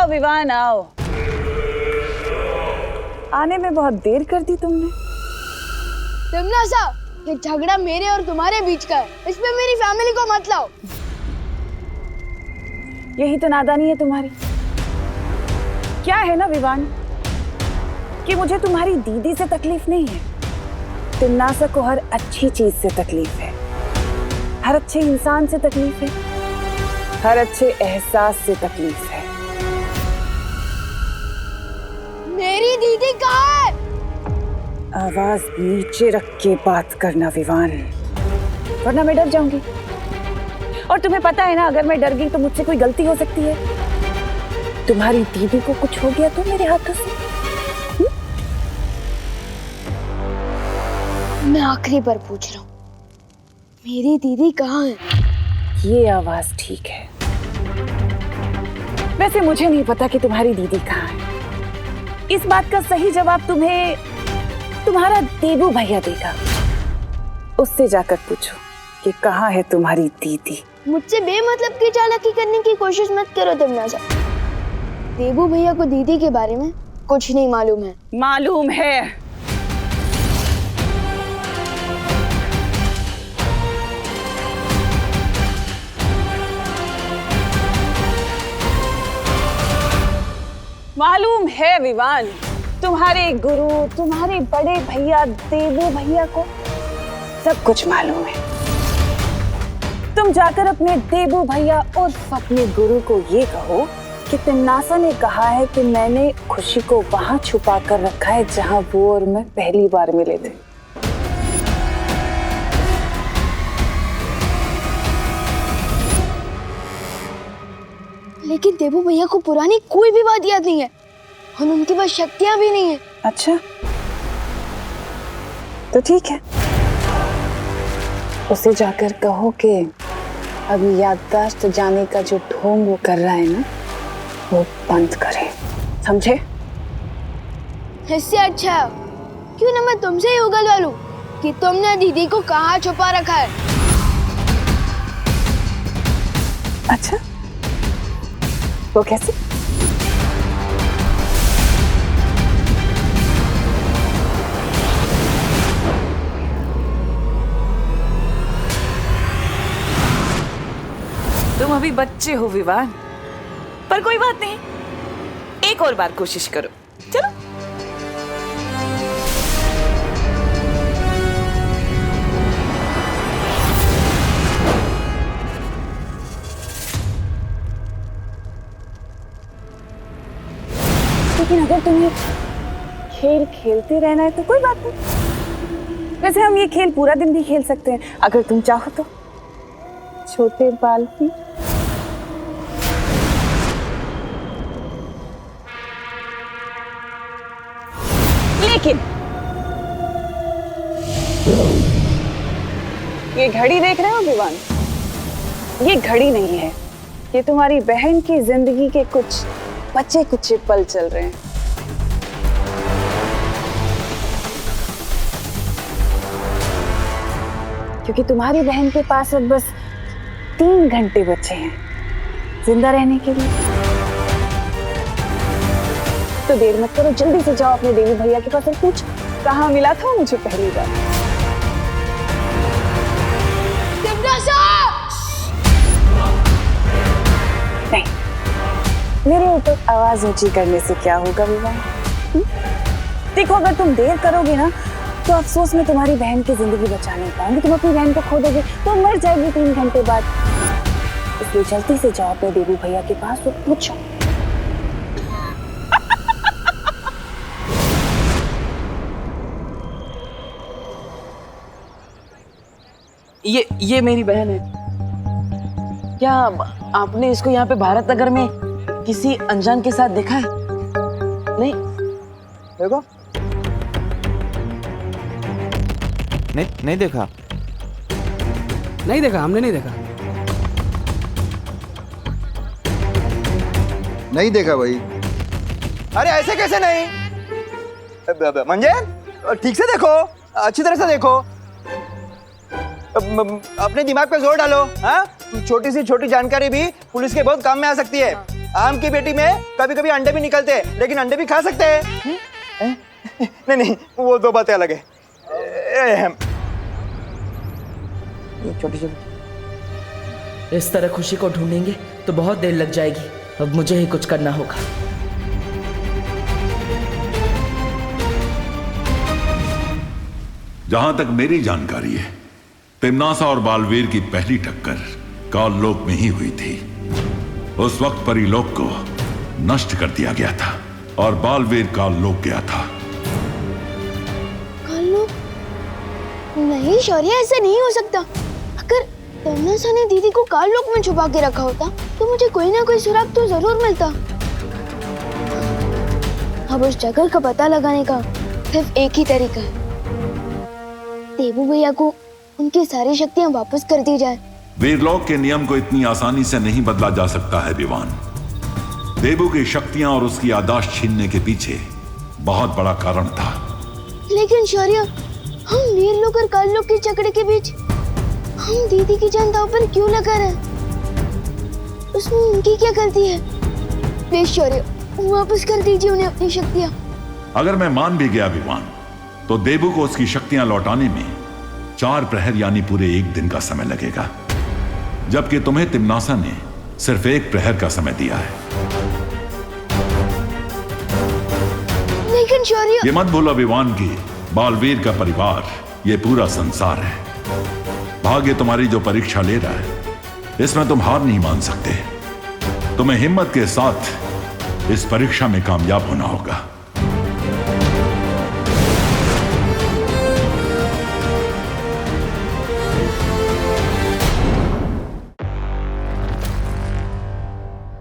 आओ विवान आओ। आने में बहुत देर कर दी तुमने। तिमनासा, ये झगड़ा मेरे और तुम्हारे बीच का है, इसमें मेरी फैमिली को मत लाओ। यही तो नादानी है तुम्हारी। क्या है ना विवान कि मुझे तुम्हारी दीदी से तकलीफ नहीं है, तिमनासा को हर अच्छी चीज से तकलीफ है, हर अच्छे इंसान से तकलीफ है, हर अच्छे एहसास से तकलीफ है। मेरी दीदी कहाँ है? आवाज नीचे रख के बात करना विवान, वरना मैं डर जाऊंगी। और तुम्हें पता है ना, अगर मैं डर गई तो मुझसे कोई गलती हो सकती है। तुम्हारी दीदी को कुछ हो गया तो मेरे हाथों से। मैं आखिरी बार पूछ रहा हूँ, मेरी दीदी कहाँ है? ये आवाज ठीक है। वैसे मुझे नहीं पता कि तुम्हारी दीदी कहाँ है। इस बात का सही जवाब तुम्हें तुम्हारा देबू भैया देगा। उससे जाकर पूछो कि कहाँ है तुम्हारी दीदी। मुझसे बेमतलब की चालाकी करने की कोशिश मत करो तिमनासा। देबू भैया को दीदी के बारे में कुछ नहीं मालूम है। मालूम है। मालूम है विवान, तुम्हारे गुरु, तुम्हारे बड़े भैया देबू भैया को सब कुछ मालूम है। तुम जाकर अपने देबू भैया और अपने गुरु को ये कहो कि तिमनासा ने कहा है कि मैंने खुशी को वहां छुपा कर रखा है जहां वो और मैं पहली बार मिले थे। लेकिन देबू भैया को पुरानी कोई भी बात याद नहीं है और उनके पास शक्तियां भी नहीं है। अच्छा, तो ठीक है, उसे जाकर कहो कि अभी याददाश्त जाने का जो ढोंग वो कर रहा है ना, वो बंद करे, समझे? इससे अच्छा क्यों ना मैं तुमसे ही उगलवा लूं कि तुमने दीदी को कहाँ छुपा रखा है। अच्छा, वो कैसे? तुम अभी बच्चे हो विवान, पर कोई बात नहीं, एक और बार कोशिश करो। चलो। लेकिन अगर तुम्हें खेल खेलते रहना है तो कोई बात नहीं। वैसे हम ये खेल पूरा दिन भी खेल सकते हैं अगर तुम चाहो तो। छोटे बाल की लेकिन ये घड़ी देख रहे हो विवान, ये घड़ी नहीं है, ये तुम्हारी बहन की जिंदगी के कुछ बचे कुचे पल चल रहे हैं। क्योंकि तुम्हारी बहन के पास अब बस 3 घंटे बचे हैं जिंदा रहने के लिए। तो देर मत करो, जल्दी से जाओ अपने देवी भैया के पास और पूछो कहाँ मिला था मुझे पहली बार। नहीं, मेरे ऊपर आवाज ऊंची करने से क्या होगा विवाह? देखो, अगर तुम देर करोगे ना तो अफसोस में तुम्हारी बहन की जिंदगी बचा नहीं पाओगे। तुम अपनी बहन को खो दोगे तो मर जाएगी 3 घंटे बाद। इसलिए जल्दी से जाओ अपने देवी भैया के पास और पूछो। ये मेरी बहन है। क्या आपने इसको यहाँ पे भारत नगर में किसी अनजान के साथ देखा है? नहीं देखो, नहीं देखा। नहीं देखा, हमने नहीं देखा। नहीं देखा भाई। अरे ऐसे कैसे नहीं? मंजे, ठीक से देखो, अच्छी तरह से देखो, अपने दिमाग पे जोर डालो। हाँ, छोटी सी छोटी जानकारी भी पुलिस के बहुत काम में आ सकती है। आम की पेटी में कभी कभी अंडे भी निकलते हैं, लेकिन अंडे भी खा सकते हैं। नहीं नहीं, वो दो बातें अलग है। छोटी छोटी। इस तरह खुशी को ढूंढेंगे तो बहुत देर लग जाएगी। अब मुझे ही कुछ करना होगा। जहां तक मेरी जानकारी है, तिम्नासा और बालवीर की पहली टक्कर काललोक में ही हुई थी। उस वक्त परीलोक को नष्ट कर दिया गया था और बालवीर काललोक गया था। काललोक? नहीं शौर्य, ऐसा नहीं हो सकता। अगर तिम्नासा ने दीदी को काललोक में छुपा के रखा होता तो मुझे कोई ना कोई सुराग तो जरूर मिलता। अब उस जगह का पता लगाने का सिर्फ एक ही तरीका है, देबू भैया को उनकी सारी शक्तियां वापस कर दी जाए। वीरलोक के नियम को इतनी आसानी से नहीं बदला जा सकता है विवान। देबू की शक्तियां और उसकी याददाश्त छीनने के पीछे बहुत बड़ा कारण था। लेकिन शौर्य, हम वीरलोक और काललोक के झगड़े के बीच हम दीदी की जान दांव पर क्यों लगा रहे? उसमें उनकी क्या गलती है? प्लीज शौर्य, वापस कर दीजिए उन्हें अपनी शक्तियां। अगर मैं मान भी गया विवान, तो देबू को उसकी शक्तियां लौटाने में 4 प्रहर यानी पूरे 1 दिन का समय लगेगा, जबकि तुम्हें तिम्नासा ने सिर्फ 1 प्रहर का समय दिया है। लेकिन शौर्य, ये मत भूलो विवान की बालवीर का परिवार ये पूरा संसार है। भाग्य तुम्हारी जो परीक्षा ले रहा है, इसमें तुम हार नहीं मान सकते। तुम्हें हिम्मत के साथ इस परीक्षा में कामयाब होना होगा।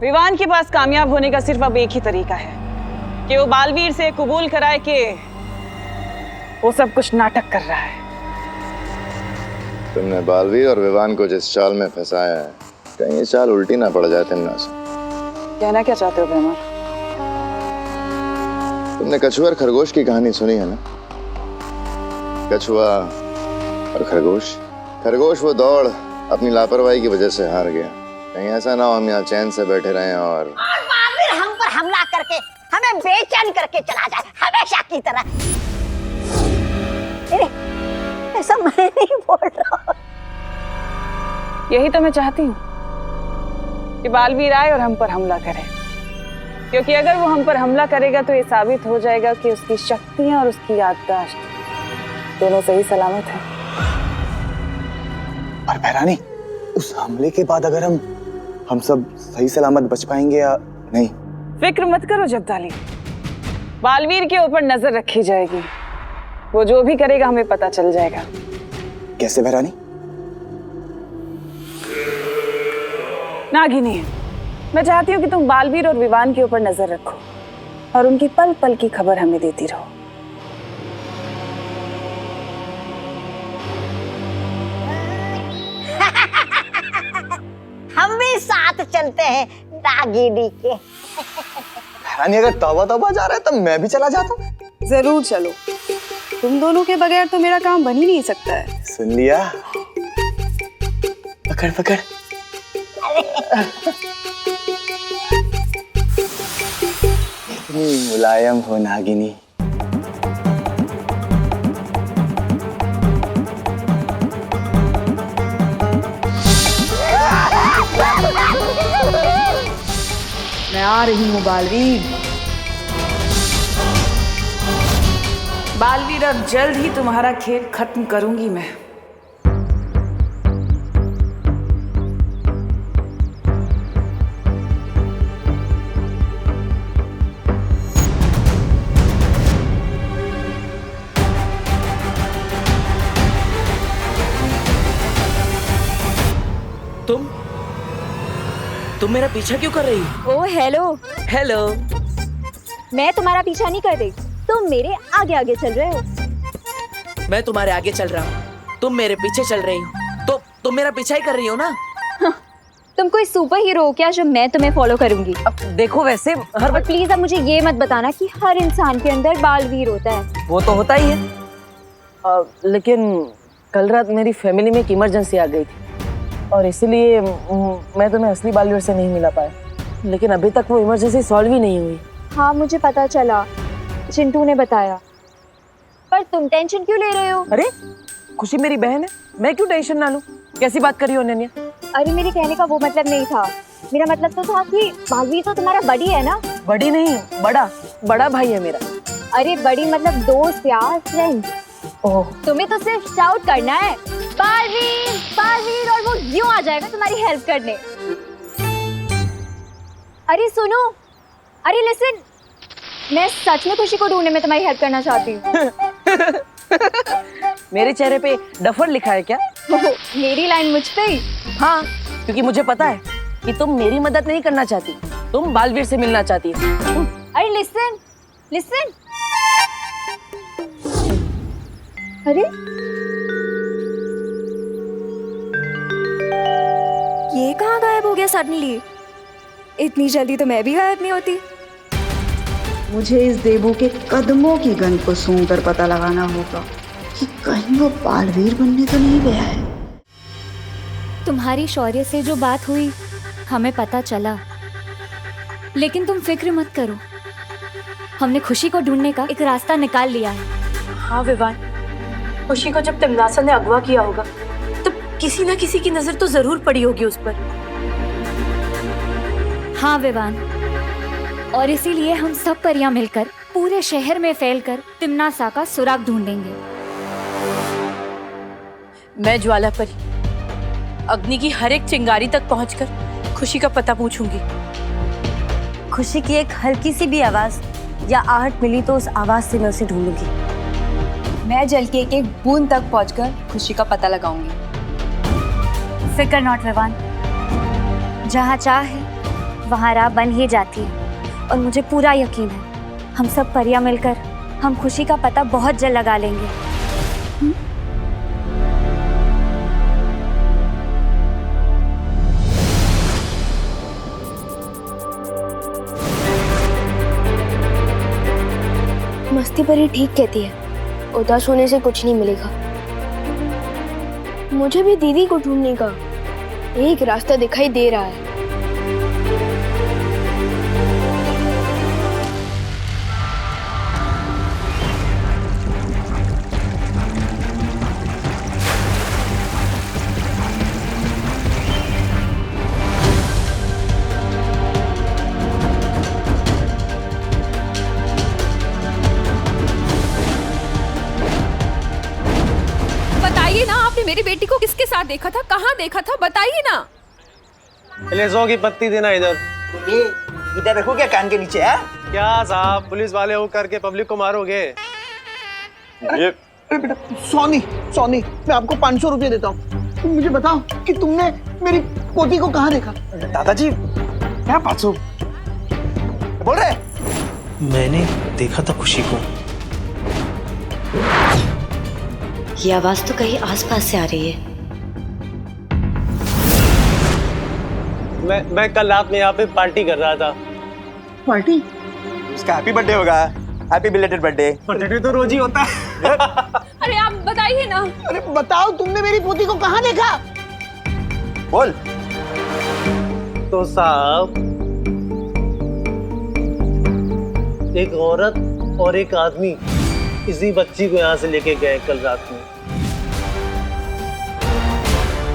विवान के पास कामयाब होने का सिर्फ अब एक ही तरीका है कि वो बालवीर से कबूल कराए कि वो सब कुछ नाटक कर रहा है। तुमने बालवीर और विवान को जिस चाल में फंसाया है, कहीं ये चाल उल्टी ना पड़ जाए तिम्नासा। कहना क्या चाहते हो ब्रह्मा? तुमने कछुआ और खरगोश की कहानी सुनी है ना? कछुआ और खरगोश। खरगोश वो दौड़ अपनी लापरवाही की वजह से हार गया। कहीं ऐसा ना हो हम यहाँ चैन से बैठे रहें और बालवीर हम पर हमला करके हमें बेचैन करके चला जाए हमेशा की तरह। ऐसा मैं नहीं बोल रहा। यही तो मैं चाहती हूँ कि बालवीर आए और हम पर हमला करे, क्योंकि अगर वो हम पर हमला करेगा तो ये साबित हो जाएगा कि उसकी शक्तियां और उसकी याददाश्त दोनों सही सलामत है। पर बहरानी, उस हमले के बाद अगर हम सब सही सलामत बच पाएंगे या नहीं? फिक्र मत करो जब्दाली, बालवीर के ऊपर नजर रखी जाएगी। वो जो भी करेगा हमें पता चल जाएगा। कैसे बहरानी? नागिनी, मैं चाहती हूँ कि तुम बालवीर और विवान के ऊपर नजर रखो और उनकी पल पल की खबर हमें देती रहो। हम भी साथ चलते हैं नागिनी के। बहरानी, अगर तौबा तौबा जा रहा है तो मैं भी चला जाता हूँ। जरूर चलो, तुम दोनों के बगैर तो मेरा काम बन ही नहीं सकता है। सुन लिया? पकड़ पकड़। इतनी मुलायम हो नागिनी। मैं आ रही हूँ बालवीर। बालवीर, अब जल्द ही तुम्हारा खेल खत्म करूंगी मैं। तुम मेरा पीछा क्यों कर रही हो? ओ हेलो। हेलो। मैं तुम्हारा पीछा नहीं कर रही, तुम मेरे आगे आगे चल रहे हो। मैं तुम्हारे आगे चल रहा हूँ, तुम मेरे पीछे चल रही हो, तो तुम मेरा पीछा ही कर रही हो ना? हाँ, तुम कोई सुपर हीरो हो क्या जो मैं तुम्हें फॉलो करूंगी? अब देखो, वैसे हर और प्लीज अब मुझे ये मत बताना कि हर इंसान के अंदर बालवीर होता है। वो तो होता ही है, लेकिन कल रात मेरी फैमिली में एक इमरजेंसी आ गई थी और इसीलिए मैं तुम्हें असली बालवीर से नहीं मिला पाया। लेकिन अभी तक वो इमरजेंसी सॉल्व ही नहीं हुई। हाँ मुझे पता चला, चिंटू ने बताया। पर तुम टेंशन क्यों ले रहे हो? अरे खुशी मेरी बहन है, मैं क्यों टेंशन ना लूं? कैसी बात कर रही हो अनन्या? अरे मेरे कहने का वो मतलब नहीं था। मेरा मतलब तो था कि बालवीर तो तुम्हारा बड़ी है ना। बड़ी नहीं, बड़ा भाई है मेरा। अरे बड़ी मतलब दोस्त यार, फ्रेंड। ओह, तुम्हें तो सिर्फ शाउट करना है बालवीर बालवीर और वो यूं आ जाएगा तुम्हारी हेल्प करने। अरे सुनो, अरे लिसन, मैं सच में खुशी को ढूंढने में तुम्हारी हेल्प करना चाहती हूँ। मेरे चेहरे पे डफर लिखा है क्या? मेरी लाइन मुझ पे ही। हाँ, क्योंकि मुझे पता है कि तुम मेरी मदद नहीं करना चाहती, तुम बालवीर से मिलना चाहती हो। अरे लिसन लिसन, अरे ये कहाँ गायब हो गया सडनली? इतनी जल्दी तो मैं भी गायब नहीं होती। मुझे इस देवू के कदमों की गंध को सूंघकर पता लगाना होगा कि कहीं वो बालवीर बनने तो नहीं गया है। तुम्हारी शौर्य से जो बात हुई हमें पता चला, लेकिन तुम फिक्र मत करो, हमने खुशी को ढूंढने का एक रास्ता निकाल लिया है। हाँ विवान, खुशी को जब तिमनासा ने अगवा किया होगा तो किसी न किसी की नजर तो जरूर पड़ी होगी उस पर। हाँ विवान, और इसीलिए हम सब परियां मिलकर पूरे शहर में फैलकर तिमनासा का सुराग ढूंढेंगे। मैं ज्वाला परी अग्नि की हर एक चिंगारी तक पहुंचकर खुशी का पता पूछूंगी। खुशी की एक हल्की सी भी आवाज या आहट मिली तो उस आवाज से मैं उसे ढूंढूंगी। मैं जल की एक एक बूंद तक पहुंचकर खुशी का पता लगाऊंगी। फिकर नॉट विवान, जहाँ चाह है वहाँ राह बन ही जाती है, और मुझे पूरा यकीन है हम सब परियां मिलकर हम खुशी का पता बहुत जल्द लगा लेंगे। मस्ती परी ठीक कहती है, उदास होने से कुछ नहीं मिलेगा। मुझे भी दीदी को ढूंढने का एक रास्ता दिखाई दे रहा है। बताइए ना, आपने मेरी बेटी को किसके साथ देखा था, कहाँ देखा था, बताइए ना। लेसो की पत्ती देना इधर। ये इधर रखो क्या कान के नीचे है? क्या साहब, पुलिस वाले हो करके पब्लिक को मारोगे? अरे बेटा, सोनी मैं आपको 500 रुपये देता हूँ, तुम मुझे बताओ कि तुमने मेरी पोती को कहाँ देखा? दादाजी क्या 500 बोल रहे? मैंने देखा था खुशी को। ये आवाज तो कहीं आसपास से आ रही है। मैं कल रात में यहाँ पे पार्टी कर रहा था। पार्टी? उसका हैप्पी बर्थडे होगा, हैप्पी बिलेटेड बर्थडे। बर्थडे तो रोज ही होता है। अरे आप बताइए ना। अरे बताओ, तुमने मेरी पोती को कहाँ देखा? बोल। तो साहब, एक औरत और एक आदमी इसी बच्ची को यहाँ से लेके गए कल रात में।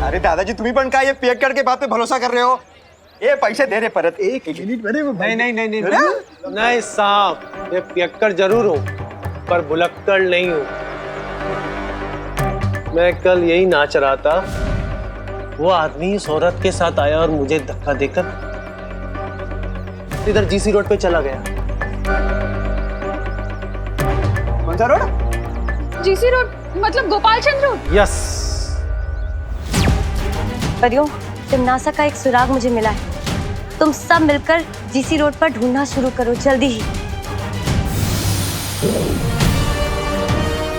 अरे दादाजी, तुम्ही पण काय ये पेक करके बात पे भरोसा कर रहे हो? ये पैसे दे रहे परत। एक मिनट में नहीं साहब, ये पियक्कर जरूर हूँ पर भुलक्कड़ नहीं हूँ। मैं कल यही नाच रहा था, वो आदमी इस औरत के साथ आया और मुझे धक्का देकर इधर जीसी रोड पे चला गया। कौन सा रोड? जीसी रोड मतलब गोपाल चंद्र रोड? यस। परियों, तिमनासा का एक सुराग मुझे मिला है। तुम सब मिलकर जीसी रोड पर ढूंढना शुरू करो, जल्दी ही।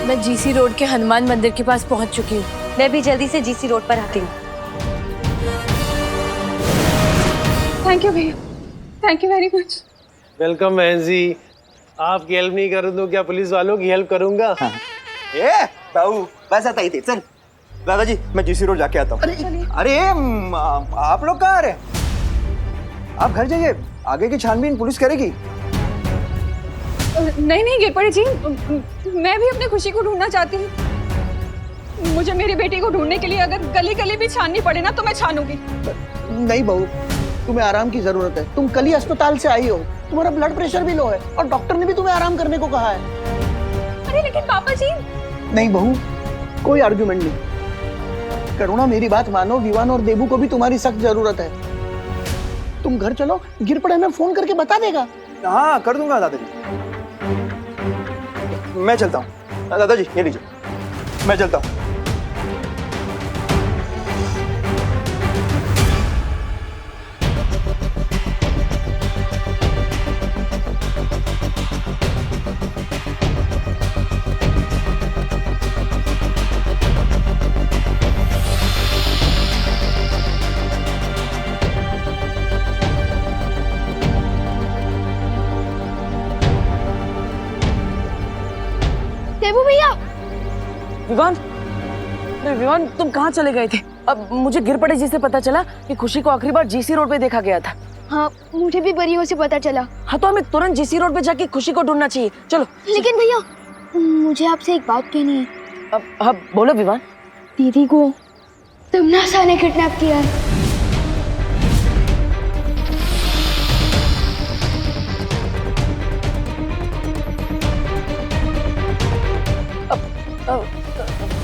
मैं जीसी रोड के हनुमान मंदिर के पास पहुंच चुकी हूँ। मैं भी जल्दी से जीसी रोड पर आती हूँ। थैंक यू भैया, thank you very much. Welcome बहन जी। आपकी हेल्प नहीं करूँ तो क्या पुलिस वालों की हेल्प करूंगा? ए बाबू, बस आता ही थे, चल। दादाजी, मैं जीसी रोड जाके आता हूँ। अरे आप लोग कहाँ आ रहे? आप घर जाइए, आगे की छानबीन पुलिस करेगी। नहीं नहीं गिरपड़े जी, मैं भी अपनी खुशी को ढूंढना चाहती हूँ। मुझे मेरी बेटी को ढूंढने के लिए अगर गली गली भी छाननी पड़े ना तो मैं छानूंगी। नहीं बहू, तुम्हें आराम की जरूरत है। तुम कल ही अस्पताल से आई हो, तुम्हारा ब्लड प्रेशर भी लो है और डॉक्टर ने भी तुम्हें आराम करने को कहा है। अरे लेकिन पापा जी। नहीं बहू, कोई आर्गुमेंट नहीं। करुणा मेरी बात मानो, विवान और देबू को भी तुम्हारी सख्त जरूरत है। तुम घर चलो, गिरपड़े में फोन करके बता देगा। हाँ कर दूंगा दादाजी। मैं चलता हूँ दादाजी, ये लीजिए, मैं चलता हूँ। देबू भैया। विवान, अरे विवान तुम कहाँ चले गए थे? अब मुझे गिरपड़े जी से पता चला कि खुशी को आखिरी बार जीसी रोड पे देखा गया था। हाँ, मुझे भी परियों से पता चला। हाँ तो हमें तुरंत जीसी रोड पे जाके खुशी को ढूंढना चाहिए। चलो। लेकिन भैया, मुझे आपसे एक बात कहनी है। अब बोलो विवान। दीदी को तमन्ना ने किडनैप किया है।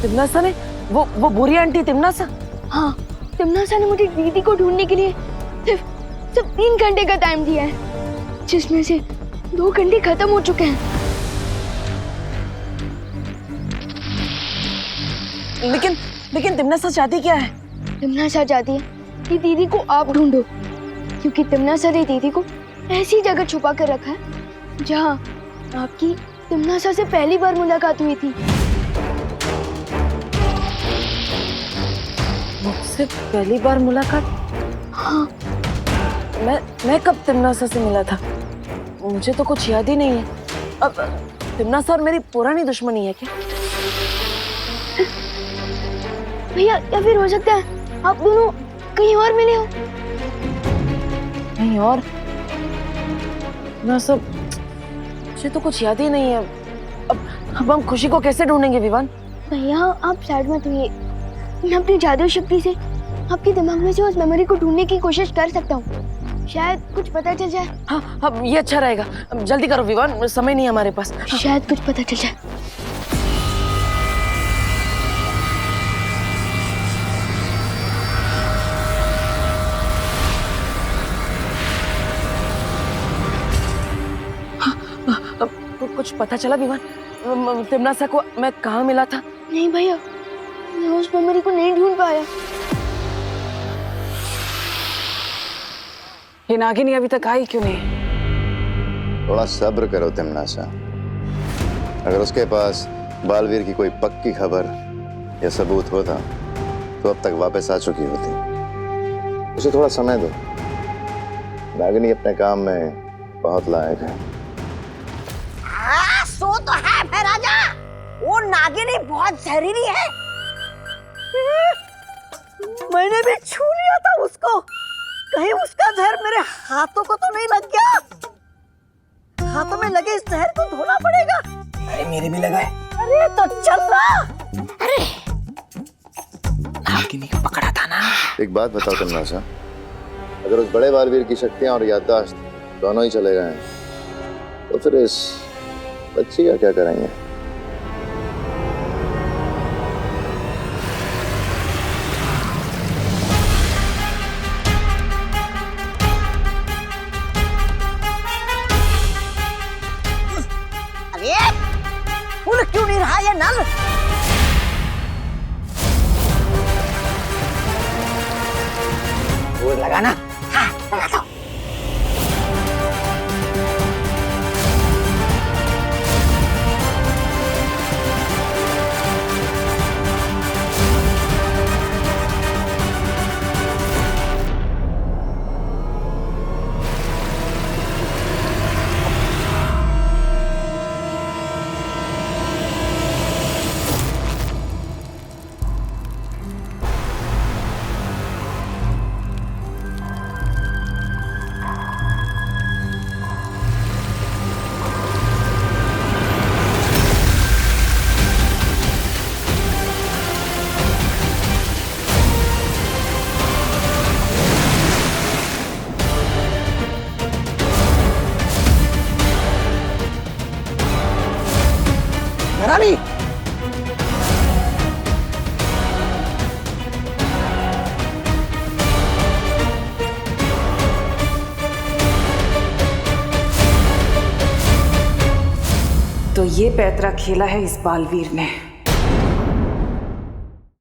तिमनासा ने? वो बुरी आंटी तिमनासा? हाँ, तिमनासा ने मुझे दीदी को ढूंढने के लिए सिर्फ 3 घंटे का टाइम दिया है, जिसमें से 2 घंटे खत्म हो चुके हैं। लेकिन तिमनासा चाहती क्या है? तिमनासा चाहती है कि दीदी को आप ढूंढो, क्योंकि तिमनासा ने दीदी को ऐसी जगह छुपा कर रखा है जहाँ आपकी तिमनासा से पहली बार मुलाकात हुई थी। मुझसे पहली बार मुलाकात? हाँ। मैं कब तिमनासा से मिला था? मुझे तो कुछ याद ही नहीं है। अब तिमनासा और मेरी पुरानी दुश्मनी है क्या? भैया, या फिर हो सकता है आप दोनों कहीं और मिले हो। कहीं और? ना सब, मुझे तो कुछ याद ही नहीं है। अब हम खुशी को कैसे ढूंढेंगे विवान? भैया आप सैड मत होइए, मैं अपनी जादू शक्ति से आपके दिमाग में से उस मेमोरी को ढूंढने की कोशिश कर सकता हूँ। शायद कुछ पता चल जाए। हाँ, अब ये अच्छा रहेगा। अब जल्दी करो विवान, समय नहीं है हमारे पास। शायद कुछ पता चल जाए। कुछ पता चला विवान? तिमनासा को मैं कहाँ मिला था? नहीं भैया, मैं उस मेमोरी को नहीं ढूंढ पाया। ये नागिनी अभी तक आई क्यों नहीं? थोड़ा सब्र करो तिमनासा। अगर उसके पास बालवीर की कोई पक्की खबर या सबूत होता तो अब तक वापस आ चुकी होती। उसे थोड़ा समय दो। नागिनी अपने काम में बहुत लायक है। हाँ, सो तो है फिर राजा। वो नागिनी बहुत जहरीली है। मैंने भी छू लिया था उसको। कहीं उसका जहर मेरे हाथों को तो नहीं लग गया? हाथों में लगे इस जहर को धोना पड़ेगा। अरे मेरे भी लगा है। अरे तो चल रहा। अरे नागिनी को पकड़ा था ना। एक बात बताओ तिमनासा, अगर उस बड़े बालवीर की शक्तियां और याददाश्त दोनों ही चले गए तो फिर इस बच्ची का क्या करेंगे? अरे फूल क्यों नहीं रहा ये नल? वो लगाना। हाँ, लगा दो। महारानी तो ये पैतरा खेला है इस बालवीर ने।